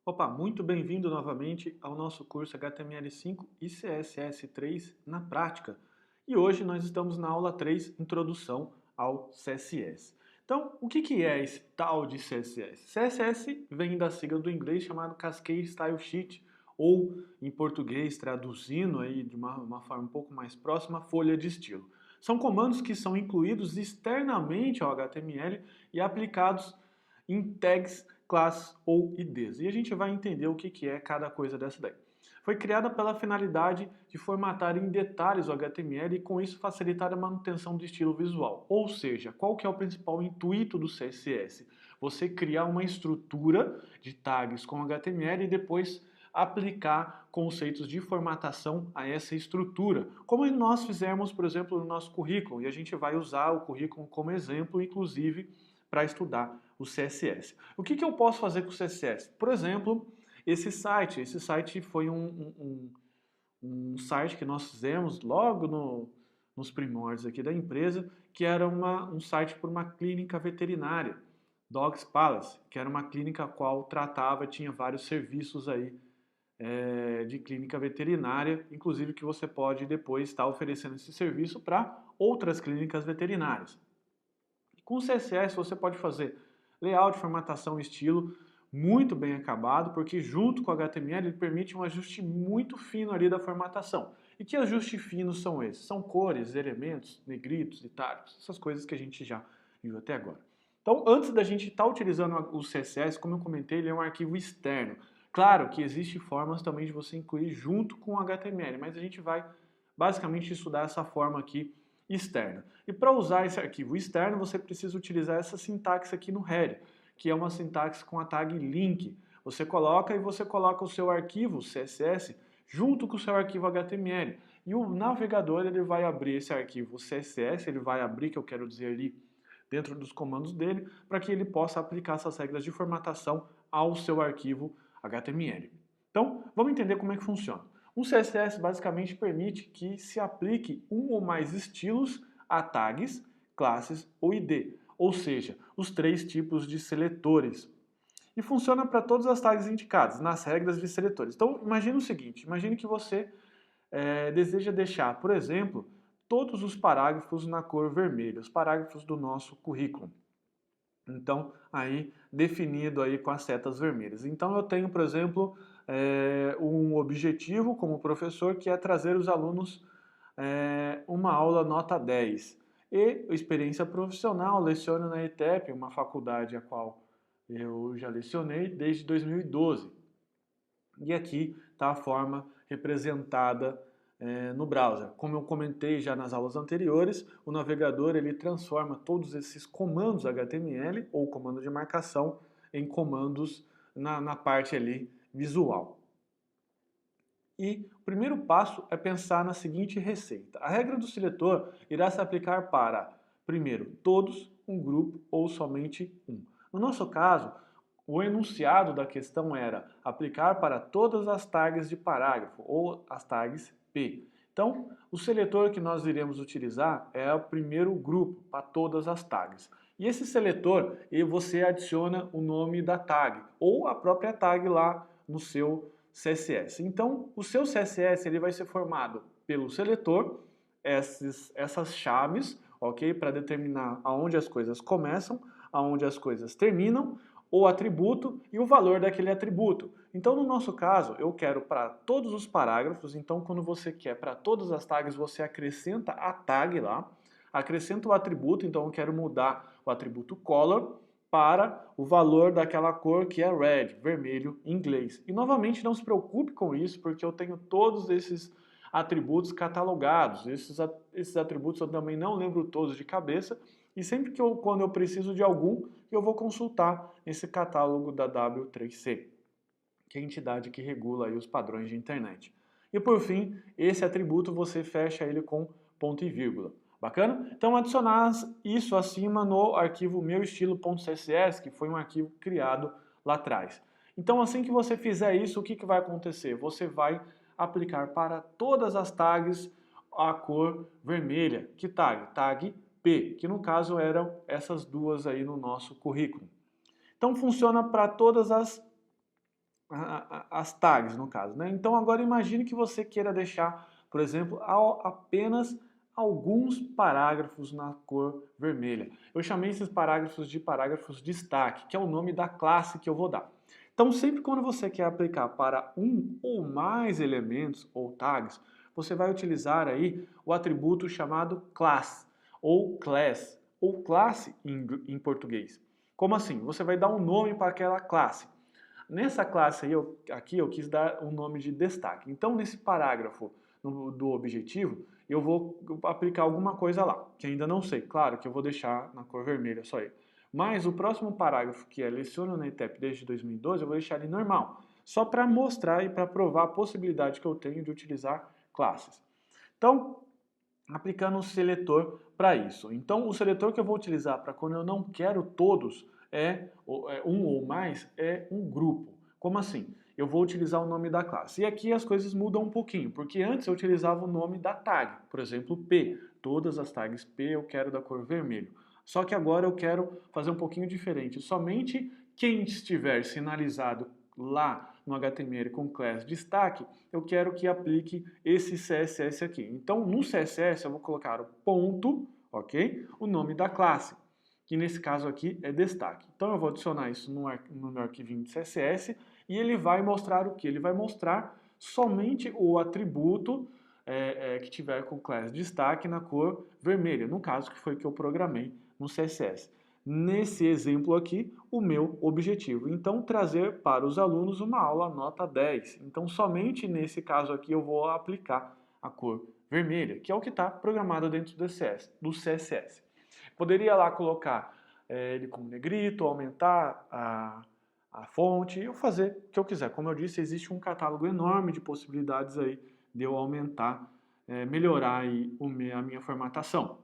Opa, muito bem-vindo novamente ao nosso curso HTML5 e CSS3 na prática. E hoje nós estamos na aula 3, Introdução ao CSS. Então, o que é esse tal de CSS? CSS vem da sigla do inglês chamado Cascade Style Sheet, ou em português, traduzindo aí de uma forma um pouco mais próxima, folha de estilo. São comandos que são incluídos externamente ao HTML e aplicados em tags, classes ou IDs. E a gente vai entender o que é cada coisa dessa daí. Foi criada pela finalidade de formatar em detalhes o HTML e com isso facilitar a manutenção do estilo visual. Ou seja, qual que é o principal intuito do CSS? Você criar uma estrutura de tags com HTML e depois aplicar conceitos de formatação a essa estrutura, como nós fizemos, por exemplo, no nosso currículo, e a gente vai usar o currículo como exemplo, inclusive, para estudar o CSS. O que eu posso fazer com o CSS? Por exemplo, esse site foi um site que nós fizemos logo nos primórdios aqui da empresa, que era um site por uma clínica veterinária, Dogs Palace, que era uma clínica a qual tratava, tinha vários serviços aí de clínica veterinária, inclusive que você pode depois estar oferecendo esse serviço para outras clínicas veterinárias. Com o CSS você pode fazer layout, formatação, estilo muito bem acabado, porque junto com o HTML ele permite um ajuste muito fino ali da formatação. E que ajustes finos são esses? São cores, elementos, negritos, itálicos, essas coisas que a gente já viu até agora. Então, antes da gente estar utilizando o CSS, como eu comentei, ele é um arquivo externo. Claro que existem formas também de você incluir junto com o HTML, mas a gente vai basicamente estudar essa forma aqui externa. E para usar esse arquivo externo, você precisa utilizar essa sintaxe aqui no header, que é uma sintaxe com a tag link. Você coloca o seu arquivo CSS junto com o seu arquivo HTML. E o navegador ele vai abrir esse arquivo CSS, ele vai abrir, que eu quero dizer ali, dentro dos comandos dele, para que ele possa aplicar essas regras de formatação ao seu arquivo HTML. Então, vamos entender como é que funciona. Um CSS basicamente permite que se aplique um ou mais estilos a tags, classes ou ID, ou seja, os três tipos de seletores. E funciona para todas as tags indicadas nas regras de seletores. Então, imagine o seguinte, imagine que você deseja deixar, por exemplo, todos os parágrafos na cor vermelha, os parágrafos do nosso currículo. Então, aí definido aí com as setas vermelhas. Então, eu tenho, por exemplo, um objetivo como professor que é trazer os alunos uma aula nota 10. E experiência profissional, leciono na ETEP, uma faculdade a qual eu já lecionei desde 2012. E aqui está a forma representada no browser. Como eu comentei já nas aulas anteriores, o navegador ele transforma todos esses comandos HTML ou comando de marcação em comandos na parte ali visual. E o primeiro passo é pensar na seguinte receita. A regra do seletor irá se aplicar para, primeiro, todos, um grupo ou somente um. No nosso caso, o enunciado da questão era aplicar para todas as tags de parágrafo ou as tags P. Então, o seletor que nós iremos utilizar é o primeiro grupo para todas as tags. E esse seletor, você adiciona o nome da tag ou a própria tag lá no seu CSS. Então, o seu CSS ele vai ser formado pelo seletor, essas chaves, ok, para determinar aonde as coisas começam, aonde as coisas terminam, o atributo e o valor daquele atributo. Então, no nosso caso, eu quero para todos os parágrafos, então quando você quer para todas as tags, você acrescenta a tag lá, acrescenta o atributo, então eu quero mudar o atributo color para o valor daquela cor que é red, vermelho em inglês. E novamente não se preocupe com isso, porque eu tenho todos esses atributos catalogados. Esses atributos eu também não lembro todos de cabeça, e sempre quando eu preciso de algum, eu vou consultar esse catálogo da W3C, que é a entidade que regula aí os padrões de internet. E por fim, esse atributo você fecha ele com ponto e vírgula. Bacana? Então adicionar isso acima no arquivo meuestilo.css, que foi um arquivo criado lá atrás. Então assim que você fizer isso, o que vai acontecer? Você vai aplicar para todas as tags a cor vermelha. Que tag? Tag P, que no caso eram essas duas aí no nosso currículo. Então funciona para todas as as tags, no caso, né? Então agora imagine que você queira deixar, por exemplo, apenas alguns parágrafos na cor vermelha. Eu chamei esses parágrafos de parágrafos destaque, que é o nome da classe que eu vou dar. Então sempre quando você quer aplicar para um ou mais elementos ou tags, você vai utilizar aí o atributo chamado class ou classe em português. Como assim? Você vai dar um nome para aquela classe. Nessa classe aí, aqui eu quis dar um nome de destaque. Então, nesse parágrafo do objetivo, eu vou aplicar alguma coisa lá, que ainda não sei. Claro que eu vou deixar na cor vermelha só ele. Mas o próximo parágrafo, que é Leciono na ETEP desde 2012, eu vou deixar ele normal. Só para mostrar e para provar a possibilidade que eu tenho de utilizar classes. Então, aplicando um seletor para isso. Então, o seletor que eu vou utilizar para quando eu não quero todos um ou mais é um grupo. Como assim? Eu vou utilizar o nome da classe. E aqui as coisas mudam um pouquinho, porque antes eu utilizava o nome da tag, por exemplo, P. Todas as tags P eu quero da cor vermelho. Só que agora eu quero fazer um pouquinho diferente. Somente quem estiver sinalizado lá no HTML com class destaque, eu quero que aplique esse CSS aqui. Então, no CSS eu vou colocar o ponto, ok? O nome da classe, que nesse caso aqui é destaque. Então, eu vou adicionar isso no meu arquivinho de CSS e ele vai mostrar o que? Ele vai mostrar somente o atributo que tiver com class destaque na cor vermelha, no caso que foi que eu programei no CSS. Nesse exemplo aqui, o meu objetivo. Então, trazer para os alunos uma aula nota 10. Então, somente nesse caso aqui eu vou aplicar a cor vermelha, que é o que está programado dentro do CSS. Poderia lá colocar ele como negrito, aumentar a fonte, eu fazer o que eu quiser. Como eu disse, existe um catálogo enorme de possibilidades aí de eu aumentar, melhorar aí a minha formatação.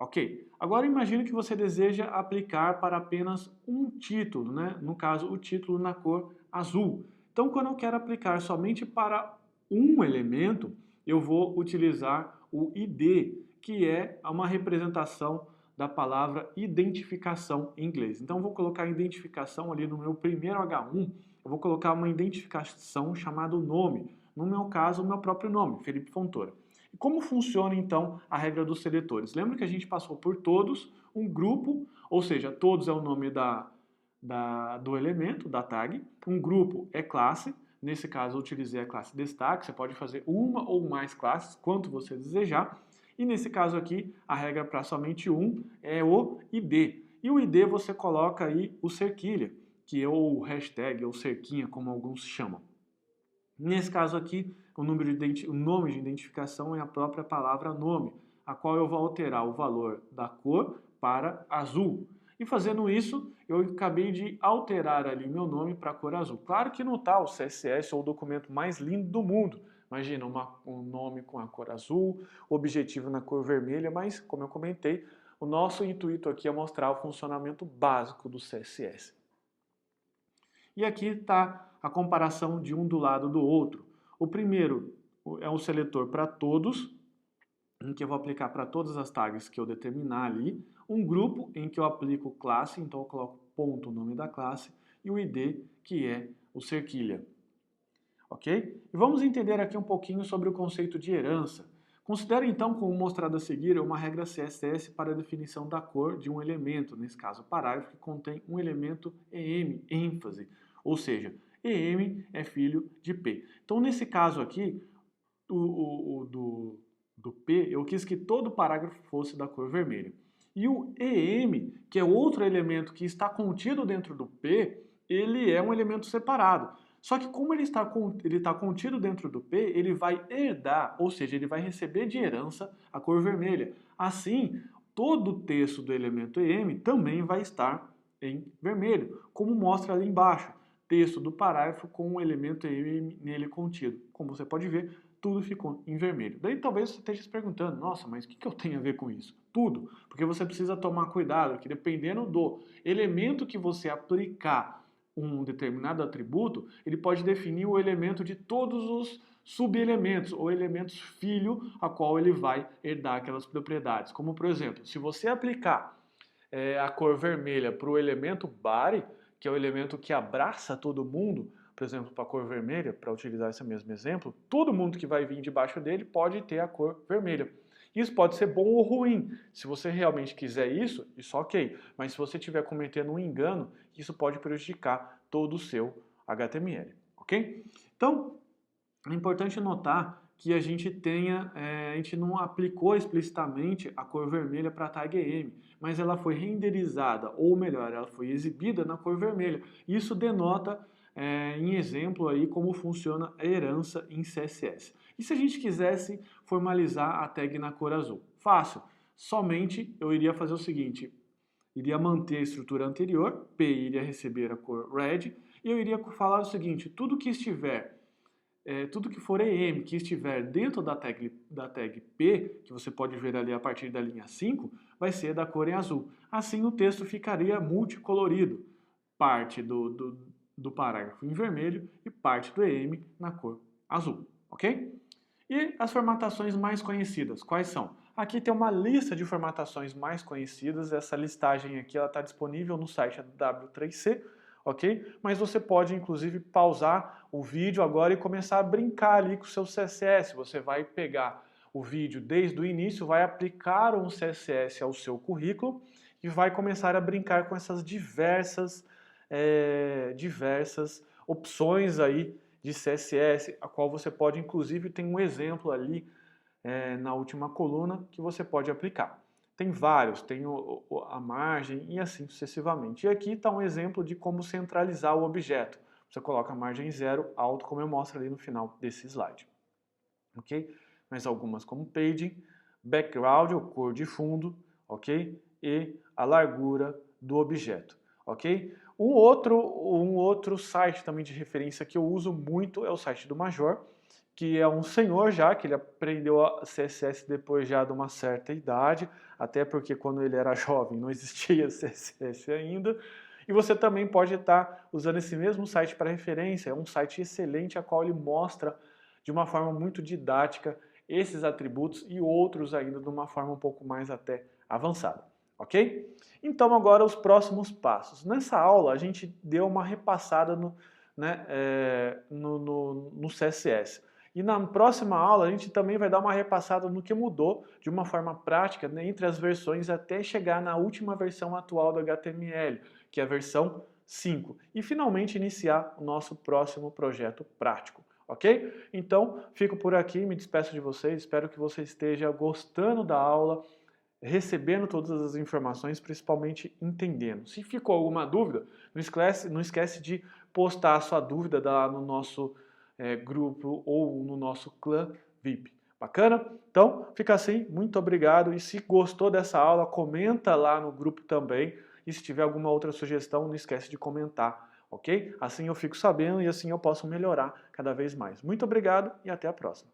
Ok, agora imagine que você deseja aplicar para apenas um título, né? No caso, o título na cor azul. Então, quando eu quero aplicar somente para um elemento, eu vou utilizar o ID, que é uma representação da palavra identificação em inglês. Então, eu vou colocar identificação ali no meu primeiro H1, eu vou colocar uma identificação chamada nome. No meu caso, o meu próprio nome, Felipe Fontoura. E como funciona então a regra dos seletores? Lembra que a gente passou por todos, um grupo, ou seja, todos é o nome do elemento, da tag, um grupo é classe, nesse caso eu utilizei a classe destaque, você pode fazer uma ou mais classes, quanto você desejar, e nesse caso aqui, a regra para somente um é o ID. E o ID você coloca aí o cerquilha, que é o hashtag, ou cerquinha, como alguns chamam. Nesse caso aqui, o nome de identificação é a própria palavra nome, a qual eu vou alterar o valor da cor para azul. E fazendo isso, eu acabei de alterar ali meu nome para a cor azul. Claro que não está o CSS ou o documento mais lindo do mundo. Imagina um nome com a cor azul, o objetivo na cor vermelha, mas como eu comentei, o nosso intuito aqui é mostrar o funcionamento básico do CSS. E aqui está a comparação de um do lado do outro. O primeiro é um seletor para todos, em que eu vou aplicar para todas as tags que eu determinar ali. Um grupo em que eu aplico classe, então eu coloco ponto, o nome da classe, e o ID, que é o cerquilha. Ok? E vamos entender aqui um pouquinho sobre o conceito de herança. Considere então, como mostrado a seguir, uma regra CSS para a definição da cor de um elemento, nesse caso, o parágrafo que contém um elemento EM, ênfase, ou seja, EM é filho de P. Então, nesse caso aqui, do P, eu quis que todo o parágrafo fosse da cor vermelha. E o EM, que é outro elemento que está contido dentro do P, ele é um elemento separado. Só que como ele está contido dentro do P, ele vai herdar, ou seja, ele vai receber de herança a cor vermelha. Assim, todo o texto do elemento EM também vai estar em vermelho, como mostra ali embaixo. Texto do parágrafo com o elemento EM nele contido. Como você pode ver, tudo ficou em vermelho. Daí talvez você esteja se perguntando, nossa, mas o que eu tenho a ver com isso? Tudo, porque você precisa tomar cuidado que dependendo do elemento que você aplicar um determinado atributo, ele pode definir o elemento de todos os subelementos ou elementos filho a qual ele vai herdar aquelas propriedades. Como, por exemplo, se você aplicar a cor vermelha para o elemento body, que é o elemento que abraça todo mundo, por exemplo, para a cor vermelha, para utilizar esse mesmo exemplo, todo mundo que vai vir debaixo dele pode ter a cor vermelha. Isso pode ser bom ou ruim. Se você realmente quiser isso ok. Mas se você estiver cometendo um engano, isso pode prejudicar todo o seu HTML, ok? Então, é importante notar que a gente a gente não aplicou explicitamente a cor vermelha para a tag EM, mas ela foi renderizada, ou melhor, ela foi exibida na cor vermelha. Isso denota, em exemplo, aí como funciona a herança em CSS. E se a gente quisesse formalizar a tag na cor azul? Fácil. Somente eu iria fazer o seguinte, iria manter a estrutura anterior, P iria receber a cor red, e eu iria falar o seguinte, tudo que for EM que estiver dentro da tag P, que você pode ver ali a partir da linha 5, vai ser da cor em azul. Assim o texto ficaria multicolorido, parte do parágrafo em vermelho e parte do EM na cor azul, ok? E as formatações mais conhecidas, quais são? Aqui tem uma lista de formatações mais conhecidas, essa listagem aqui está disponível no site W3C, ok? Mas você pode, inclusive, pausar o vídeo agora e começar a brincar ali com o seu CSS. Você vai pegar o vídeo desde o início, vai aplicar um CSS ao seu currículo e vai começar a brincar com essas diversas opções aí de CSS, a qual você pode, inclusive, tem um exemplo ali na última coluna que você pode aplicar. Tem vários, tem a margem e assim sucessivamente. E aqui está um exemplo de como centralizar o objeto. Você coloca a margem 0, alto, como eu mostro ali no final desse slide. Ok? Mais algumas como paging, background, ou cor de fundo, ok? E a largura do objeto, ok? Um outro site também de referência que eu uso muito é o site do Major, que é um senhor já, que ele aprendeu a CSS depois já de uma certa idade, até porque quando ele era jovem não existia CSS ainda, e você também pode estar usando esse mesmo site para referência, é um site excelente, a qual ele mostra de uma forma muito didática esses atributos e outros ainda de uma forma um pouco mais até avançada, ok? Então agora os próximos passos. Nessa aula a gente deu uma repassada no CSS. E na próxima aula a gente também vai dar uma repassada no que mudou de uma forma prática, né, entre as versões até chegar na última versão atual do HTML, que é a versão 5. E finalmente iniciar o nosso próximo projeto prático, ok? Então, fico por aqui, me despeço de vocês, espero que você esteja gostando da aula, recebendo todas as informações, principalmente entendendo. Se ficou alguma dúvida, não esquece de postar a sua dúvida lá no nosso grupo ou no nosso clã VIP. Bacana? Então, fica assim, muito obrigado. E se gostou dessa aula, comenta lá no grupo também. E se tiver alguma outra sugestão, não esquece de comentar, ok? Assim eu fico sabendo e assim eu posso melhorar cada vez mais. Muito obrigado e até a próxima.